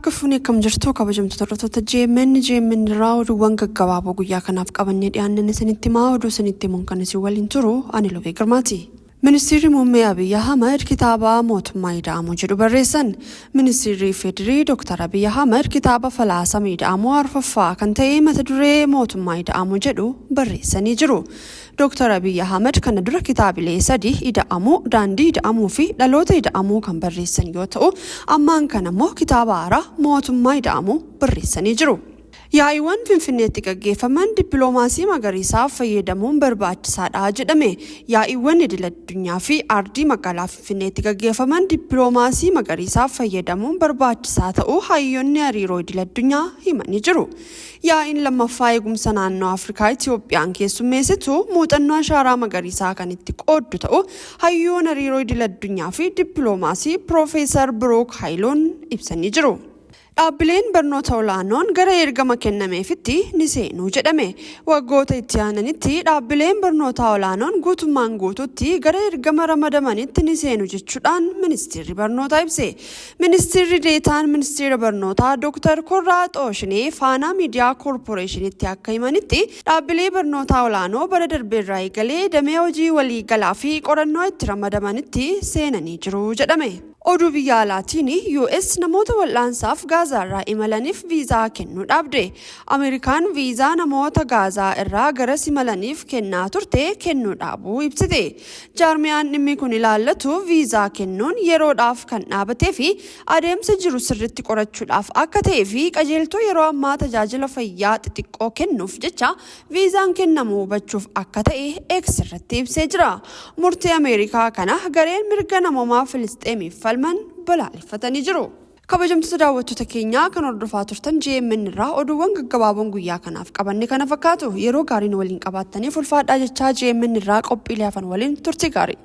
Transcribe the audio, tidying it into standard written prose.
Harkifuni kam jirtu kabajamtu tortoota GMN irraa oduuwwan gaggabaaboo guyyaa kanaaf qabannee dhiyaanne isinitti himaa oduu isinitti himuun kan isin waliin turu ani Lubee Girmaati. Ministeerri Muummee Abiy Ahmed kitaaba mootummaa ida'amuu jedhu barreessan. Ministeerri Federii Dr. Abiy Ahmed kitaaba falaasama ida'amuu arfaffaa kan ta'e mata duree mootummaa ida'amuu jedhu barreessanii jiru. Dr. Abiy Ahmed kana dura kitaabilee 3 ida'amuu, daandii ida'amuu fi dhaloota ida'amuu kan barreessan yoo ta'u, ammaan kana immoo kitaaba haaraa mootummaa ida'amuu barreessanii jiru. Yaa'iiwwan Finfinneetti gaggeeffaman dippiloomaasii magariisaaf fayyadamuun barbaachisaadha jedhame. Yaa'iiwwan idil-addunyaa fi aardii magaalaa Finfinneetti gaggeeffaman dippiloomaasii magariisaaf fayyadamuun barbaachisaa ta'uu hayyoonni hariiroo idil-addunyaa himanii jiru. Yaa'iin lammaffaa eegumsa naannoo Afrikaa Itiyoophiyaan keessummeessitu muuxannoo ashaaraa magariisaa kan itti qooddu ta'uu hayyoon hariiroo idil-addunyaa fi dippiloomaasii Piroofeesar Birook Haayiloon ibsanii jiru. Dhaabbileen barnoota olaanoon gara ergama kennameefitti ni seenu jedhame. Waggoota itti aananitti dhaabbileen barnoota olaanoon guutummaan guutuutti gara ergama ramadamanitti ni seenu jechuudhaan ministeerri barnootaa ibse. Ministeerri deetaan ministeera barnootaa Dr. Korraa Xooshinee Faanaa Miidiyaa Koorporeeshinitti akka himanitti dhaabbilee barnoota olaanoo bara darbeerraa eegalee damee hojii waliigalaa fi qorannoo itti ramadamanitti seenanii jiru jedhame. Oduu biyya alaatiin US namoota wal'aansaaf Gaazaa irraa imalaniif viizaa kennuu dhaabde. Ameerikaan viizaa namoota Gaazaa irraa gara imalaniif kennaa turte kennuu dhaabuu ibsite. Jaarmiyaan dhimmi kun ilaallatu viizaa kennuun yeroodhaaf kan dhaabatee fi adeemsa jiru sirriitti qorachuudhaaf akka ta'ee fi qajeeltoo yeroo ammaa tajaajila fayyaa xixiqqoo kennuuf jecha viizaan kennamu hubachuuf akka ta'e X irratti ibsee jira. Murtee Ameerikaa kana gareen mirga namoomaa Filisxeemiif falman balaaleffatanii jiru. Kabajamtoota daawwattoota keenyaa kan hordofaa turtan GMN irraa oduuwwan gaggabaaboon guyyaa kanaaf qabanne kana fakkaatu yeroo gaariin waliin qabaattaniif ulfaadhaa jechaa GMN irraa qophiilee hafan waliin turtii gaarii.